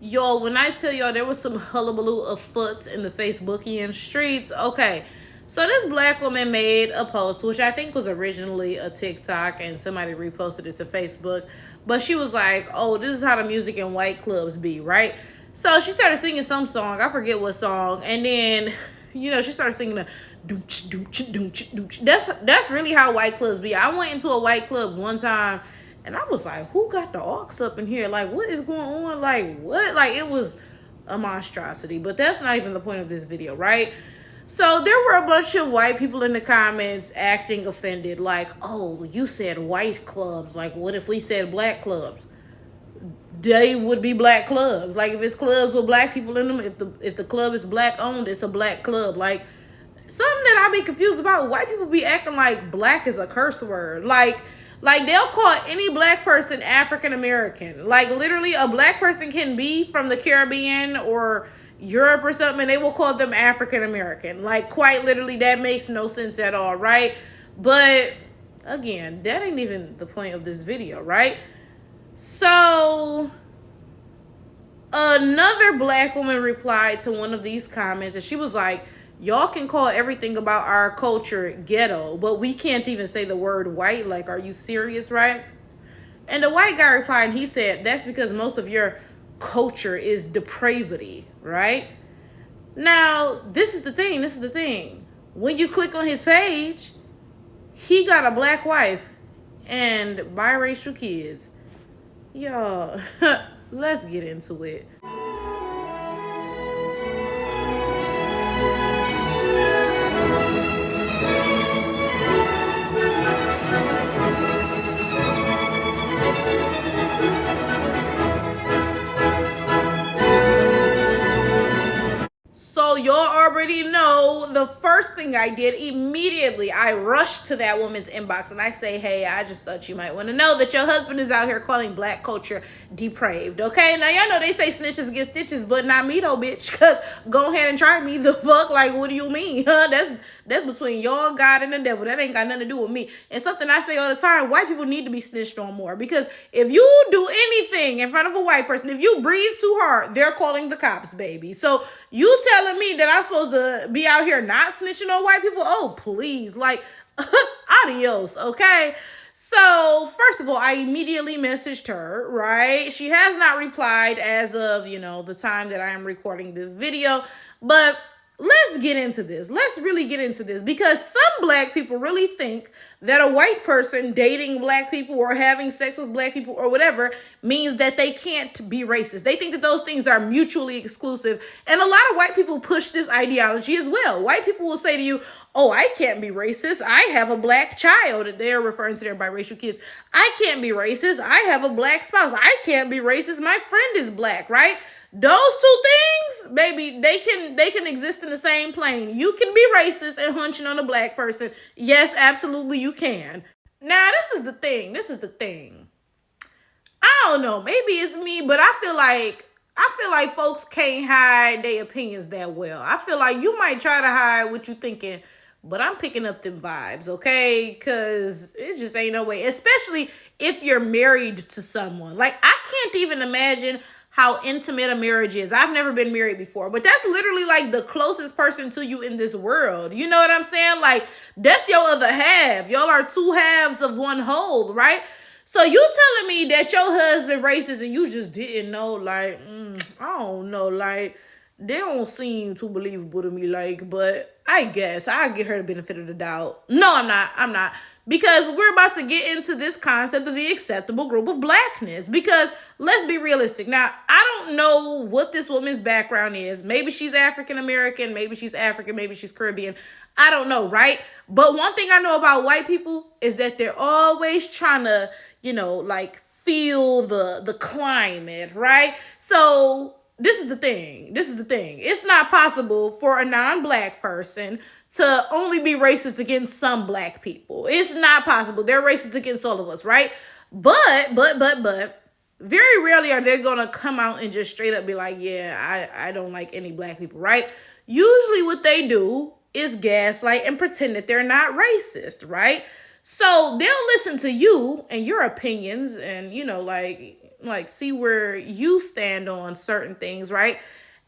Y'all, when I tell y'all there was some hullabaloo afoot in the Facebookian streets, okay. So this black woman made a post, which I think was originally a TikTok, and somebody reposted it to Facebook. But she was like, "Oh, this is how the music in white clubs be, right?" So she started singing some song. I forget what song, and then she started singing the dooch dooch dooch dooch. That's really how white clubs be. I went into a white club one time and I was like, who got the aux up in here? Like, what is going on? Like, what? Like, it was a monstrosity. But that's not even the point of this video, right? So there were a bunch of white people in the comments acting offended. Like, oh, you said white clubs. Like, what if we said black clubs? They would be black clubs. Like, if it's clubs with black people in them, if the club is black owned, it's a black club. Like, something that I be confused about, white people be acting like black is a curse word. Like they'll call any black person African American. Like literally a black person can be from the Caribbean or Europe or something and they will call them African American. Like quite literally that makes no sense at all, right? But again, that ain't even the point of this video, right? So another black woman replied to one of these comments and she was like, y'all can call everything about our culture ghetto, but we can't even say the word white. Like, are you serious, right? And the white guy replied, and he said, that's because most of your culture is depravity, right? Now, this is the thing. When you click on his page, he got a black wife and biracial kids. Y'all, let's get into it. So y'all already know the first thing I did immediately, I rushed to that woman's inbox and I say, hey, I just thought you might want to know that your husband is out here calling black culture depraved, okay? Now y'all know they say snitches get stitches, but not me though, bitch, because go ahead and try me. The fuck? Like, what do you mean? That's between y'all, God, and the devil. That ain't got nothing to do with me. And something I say all the time, white people need to be snitched on more, because if you do anything in front of a white person, if you breathe too hard, they're calling the cops, baby. So you telling me that I'm supposed to be out here not snitching on white people? Oh, please. Like, adios, okay? So, first of all, I immediately messaged her, right? She has not replied as of, the time that I am recording this video. But let's get into this. Let's really get into this, because some black people really think that a white person dating black people or having sex with black people or whatever means that they can't be racist. They think that those things are mutually exclusive. And a lot of white people push this ideology as well. White people will say to you, oh, I can't be racist. I have a black child. They're referring to their biracial kids. I can't be racist. I have a black spouse. I can't be racist. My friend is black, right? Those two things, baby, they can exist in the same plane. You can be racist and hunching on a black person. Yes, absolutely you can. Now, this is the thing. I don't know, maybe it's me, but I feel like folks can't hide their opinions that well. I feel like you might try to hide what you thinking, but I'm picking up them vibes, okay? Because it just ain't no way, especially if you're married to someone. Like, I can't even imagine how intimate a marriage is. I've never been married before, but that's literally like the closest person to you in this world. You know what I'm saying? Like, that's your other half. Y'all are two halves of one whole, right? So you telling me that your husband racist and you just didn't know? Like, I don't know. Like, they don't seem too believable to me. Like, but I guess I'll give her the benefit of the doubt. No, I'm not. Because we're about to get into this concept of the acceptable group of blackness. Because let's be realistic. Now, I don't know what this woman's background is. Maybe she's African American. Maybe she's African. Maybe she's Caribbean. I don't know, right? But one thing I know about white people is that they're always trying to, like feel the climate, right? So this is the thing. It's not possible for a non-black person to only be racist against some black people. It's not possible. They're racist against all of us, right? But, very rarely are they going to come out and just straight up be like, yeah, I don't like any black people, right? Usually what they do is gaslight and pretend that they're not racist, right? So they'll listen to you and your opinions and, like see where you stand on certain things, right?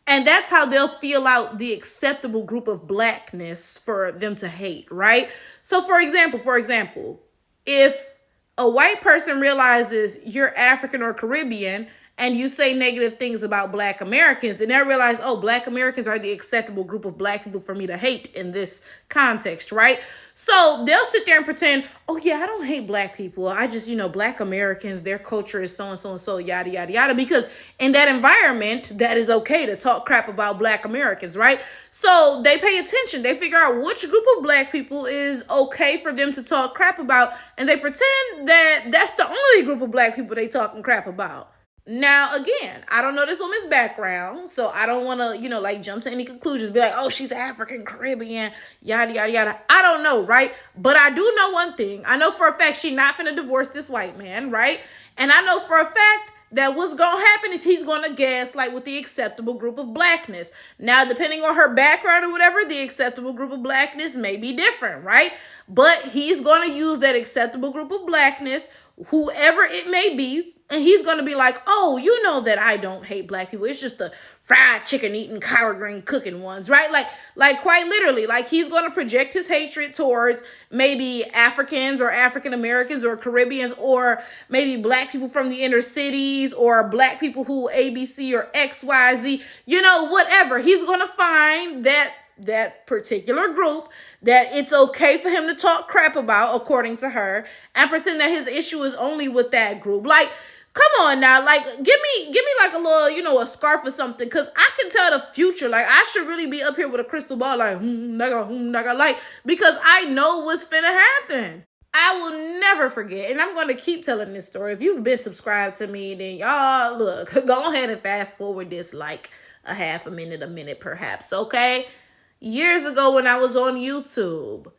And that's how they'll feel out the acceptable group of blackness for them to hate, right? So for example, if a white person realizes you're African or Caribbean and you say negative things about black Americans, then they realize, oh, black Americans are the acceptable group of black people for me to hate in this context, right? So they'll sit there and pretend, oh yeah, I don't hate black people. I just, black Americans, their culture is so and so and so, yada, yada, yada. Because in that environment, that is okay to talk crap about black Americans, right? So they pay attention. They figure out which group of black people is okay for them to talk crap about. And they pretend that that's the only group of black people they talking crap about. Now, again, I don't know this woman's background, so I don't want to, jump to any conclusions, be like, oh, she's African, Caribbean, yada, yada, yada. I don't know, right? But I do know one thing. I know for a fact she's not finna divorce this white man, right? And I know for a fact that what's going to happen is he's going to gaslight with the acceptable group of blackness. Now, depending on her background or whatever, the acceptable group of blackness may be different, right? But he's going to use that acceptable group of blackness, whoever it may be, and he's going to be like, oh, you know that I don't hate black people. It's just the fried chicken eating, collard green cooking ones, right? Like quite literally, like he's going to project his hatred towards maybe Africans or African Americans or Caribbeans or maybe black people from the inner cities or black people who ABC or XYZ, whatever. He's going to find that particular group that it's okay for him to talk crap about, according to her, and pretend that his issue is only with that group. Like, come on now, like give me like a little, a scarf or something, because I can tell the future. Like, I should really be up here with a crystal ball, like, like, because I know what's finna happen. I will never forget, and I'm going to keep telling this story. If you've been subscribed to me, then y'all, look, go ahead and fast forward this like a half a minute perhaps, okay? Years ago when I was on YouTube,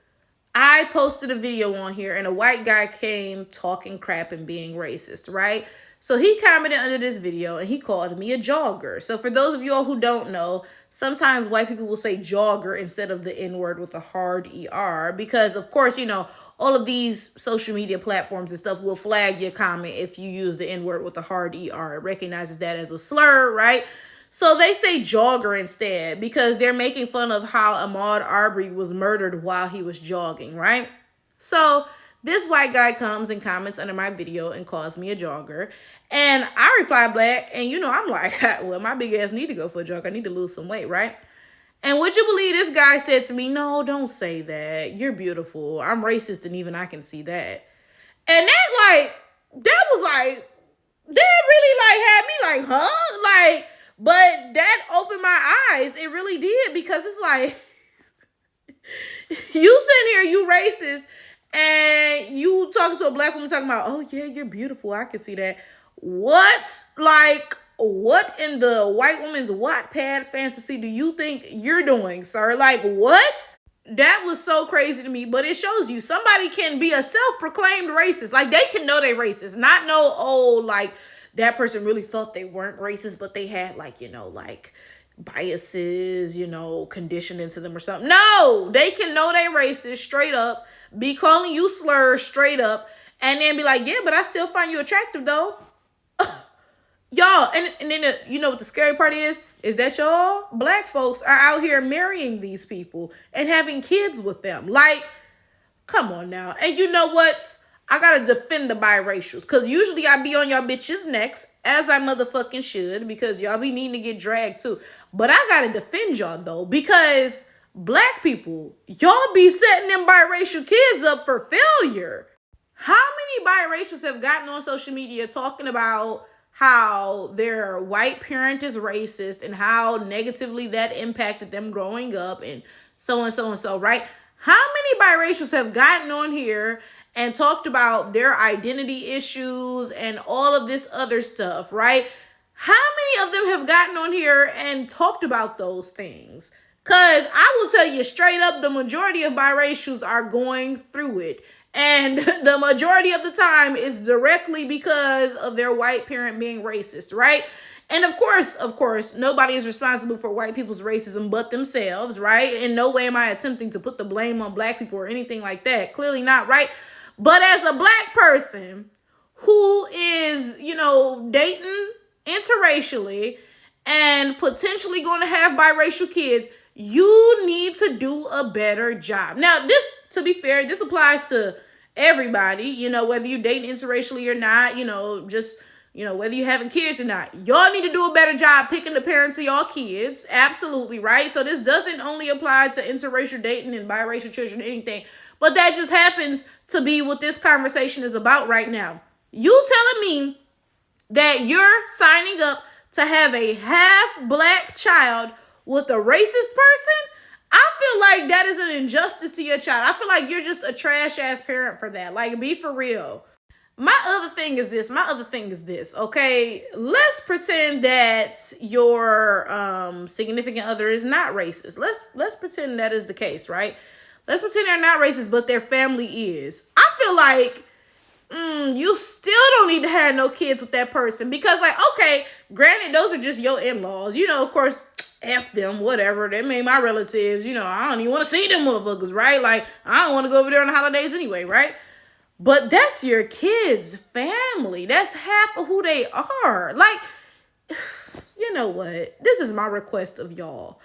I posted a video on here and a white guy came talking crap and being racist, right? So he commented under this video and he called me a jogger. So for those of y'all who don't know, sometimes white people will say jogger instead of the N-word with a hard ER because, of course, all of these social media platforms and stuff will flag your comment if you use the N-word with a hard ER. It recognizes that as a slur, right? So they say jogger instead because they're making fun of how Ahmaud Arbery was murdered while he was jogging, right? So this white guy comes and comments under my video and calls me a jogger. And I reply back, and I'm like, well, my big ass need to go for a jog. I need to lose some weight, right? And would you believe this guy said to me, no, don't say that. You're beautiful. I'm racist and even I can see that. And that really had me like, huh? But that opened my eyes. It really did, because it's like, you sitting here, you racist, and you talking to a black woman talking about, oh yeah, you're beautiful. I can see that. What? Like, what in the white woman's Wattpad fantasy do you think you're doing, sir? Like, what? That was so crazy to me, but it shows you somebody can be a self-proclaimed racist. Like, they can know they racist, not know, oh, like, that person really thought they weren't racist, but they had like biases, conditioned into them or something. No, they can know they racist straight up, be calling you slurs straight up, and then be like, yeah, but I still find you attractive though. Y'all, and then what the scary part is that y'all black folks are out here marrying these people and having kids with them. Like, come on now. And you know what? I gotta defend the biracials, because usually I be on y'all bitches' necks, as I motherfucking should, because y'all be needing to get dragged too. But I gotta defend y'all though, because black people, y'all be setting them biracial kids up for failure. How many biracials have gotten on social media talking about how their white parent is racist and how negatively that impacted them growing up and so and so and so, right? How many biracials have gotten on here and talked about their identity issues and all of this other stuff, right? How many of them have gotten on here and talked about those things? Because I will tell you straight up, the majority of biracials are going through it. And the majority of the time is directly because of their white parent being racist, right? And of course, nobody is responsible for white people's racism but themselves, right? In no way am I attempting to put the blame on black people or anything like that. Clearly not, right? But as a black person who is, dating interracially and potentially going to have biracial kids, you need to do a better job. Now, this, to be fair, this applies to everybody, whether you're dating interracially or not, just, whether you're having kids or not. Y'all need to do a better job picking the parents of y'all kids. Absolutely, right? So this doesn't only apply to interracial dating and biracial children or anything, but that just happens to be what this conversation is about right now. You telling me that you're signing up to have a half black child with a racist person? I feel like that is an injustice to your child. I feel like you're just a trash ass parent for that. Like, be for real. My other thing is this. Okay, let's pretend that your significant other is not racist. Let's pretend that is the case, right? Let's pretend they're not racist, but their family is. I feel like you still don't need to have no kids with that person, because, like, okay, granted, those are just your in-laws. Of course, F them, whatever. They made my relatives. I don't even want to see them motherfuckers, right? Like, I don't want to go over there on the holidays anyway, right? But that's your kids' family. That's half of who they are. Like, you know what? This is my request of y'all.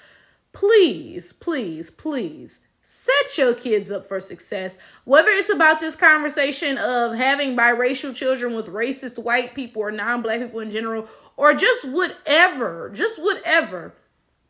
Please, please, please set your kids up for success. Whether it's about this conversation of having biracial children with racist white people or non-black people in general, or just whatever.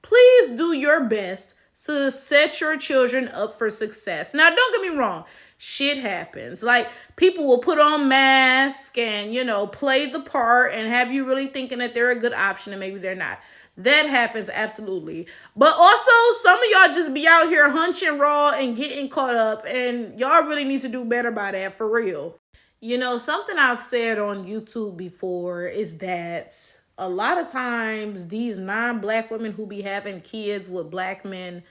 Please do your best to set your children up for success. Now, don't get me wrong. Shit happens. Like, people will put on masks and, play the part and have you really thinking that they're a good option and maybe they're not. That happens, absolutely. But also, some of y'all just be out here hunching raw and getting caught up, and y'all really need to do better by that, for real. Something I've said on YouTube before is that a lot of times these non-black women who be having kids with black men,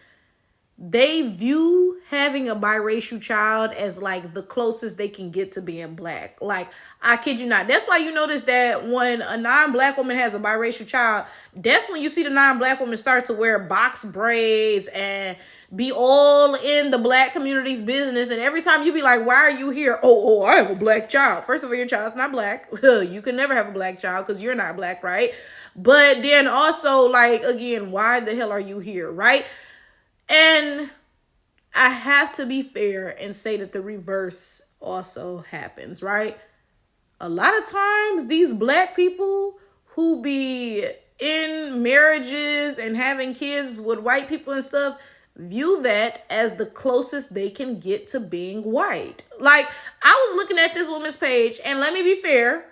they view having a biracial child as like the closest they can get to being black. Like, I kid you not. That's why you notice that when a non-black woman has a biracial child, that's when you see the non-black woman start to wear box braids and be all in the black community's business. And every time you be like, why are you here? Oh, I have a black child. First of all, your child's not black. You can never have a black child because you're not black, right? But then also, like, again, why the hell are you here, right? And I have to be fair and say that the reverse also happens, right? A lot of times these black people who be in marriages and having kids with white people and stuff view that as the closest they can get to being white. Like, I was looking at this woman's page, and let me be fair.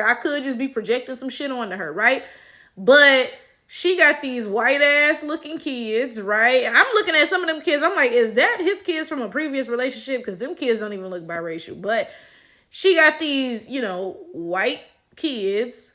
I could just be projecting some shit onto her, right? But she got these white ass looking kids, right? And I'm looking at some of them kids. I'm like, is that his kids from a previous relationship? Because them kids don't even look biracial. But she got these, white kids.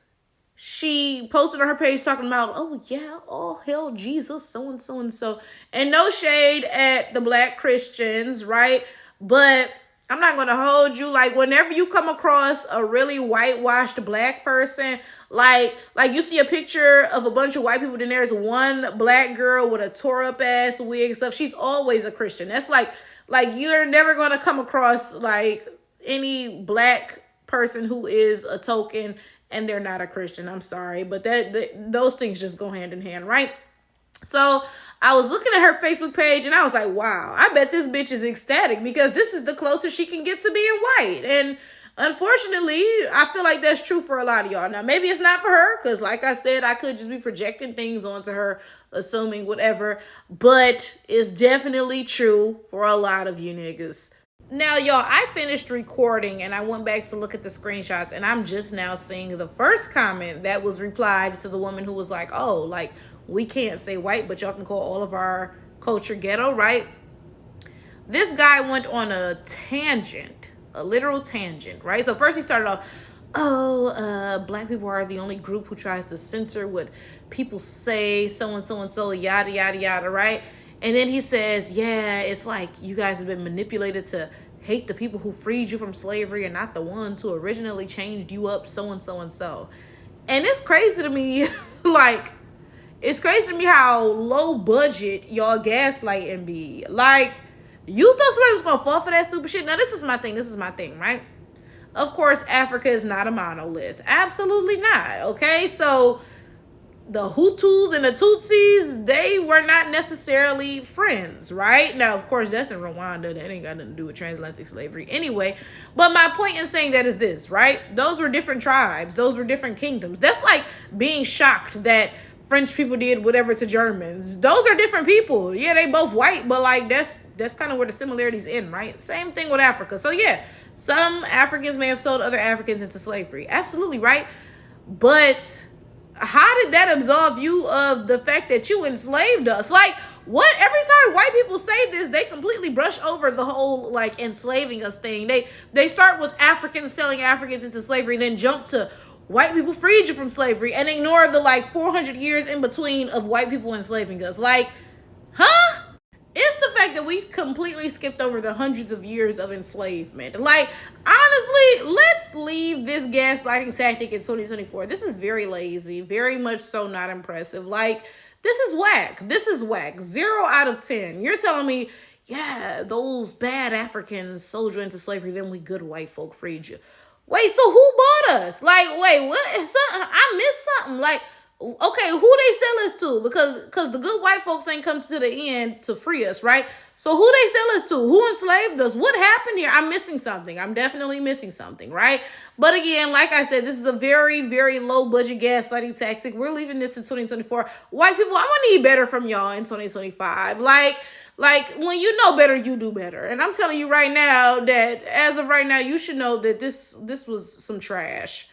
She posted on her page talking about, oh yeah, oh hell Jesus, so and so and so. And no shade at the black Christians, right? But I'm not going to hold you. Like, whenever you come across a really whitewashed black person, like you see a picture of a bunch of white people, then there's one black girl with a tore up ass wig and stuff. She's always a Christian. That's like you're never going to come across like any black person who is a token and they're not a Christian. I'm sorry, but those things just go hand in hand, right? So I was looking at her Facebook page and I was like, wow, I bet this bitch is ecstatic because this is the closest she can get to being white. And unfortunately, I feel like that's true for a lot of y'all. Now, maybe it's not for her because, like I said, I could just be projecting things onto her, assuming whatever. But it's definitely true for a lot of you niggas. Now, y'all, I finished recording and I went back to look at the screenshots, and I'm just now seeing the first comment that was replied to the woman who was like, oh, like, we can't say white, but y'all can call all of our culture ghetto, right? This guy went on a tangent, a literal tangent, right? So first he started off, black people are the only group who tries to censor what people say, so and so and so, yada, yada, yada, right? And then he says, yeah, it's like you guys have been manipulated to hate the people who freed you from slavery and not the ones who originally changed you up, so and so and so. And it's crazy to me, like, it's crazy to me how low budget y'all gaslighting be. Like, you thought somebody was gonna fall for that stupid shit? Now, this is my thing, right? Of course, Africa is not a monolith. Absolutely not. Okay, so the Hutus and the Tutsis, they were not necessarily friends, right? Now, of course, that's in Rwanda. That ain't got nothing to do with transatlantic slavery anyway. But my point in saying that is this, right? Those were different tribes. Those were different kingdoms. That's like being shocked that French people did whatever to Germans. Those are different people. Yeah, they both white, but like that's kind of where the similarities end, right? Same thing with Africa. So yeah, some Africans may have sold other Africans into slavery. Absolutely, right? But how did that absolve you of the fact that you enslaved us? Like, what? Every time white people say this, they completely brush over the whole like enslaving us thing. They start with Africans selling Africans into slavery, then jump to white people freed you from slavery, and ignore the like 400 years in between of white people enslaving us. Like, huh? It's the fact that we completely skipped over the hundreds of years of enslavement. Like, honestly, let's leave this gaslighting tactic in 2024. This is very lazy, very much so not impressive. Like, this is whack. This is whack. 0 out of 10. You're telling me, yeah, those bad Africans sold you into slavery, then we good white folk freed you. Wait, so who bought us? Like, wait, what? I missed something. Like, okay, who they sell us to? Because the good white folks ain't come to the end to free us, right? So who they sell us to? Who enslaved us? What happened here? I'm missing something. I'm definitely missing something, right? But again, like I said, this is a very, very low budget gaslighting tactic. We're leaving this in 2024. White people, I'm gonna need better from y'all in 2025. Like when you know better, you do better. And I'm telling you right now that as of right now, you should know that this was some trash.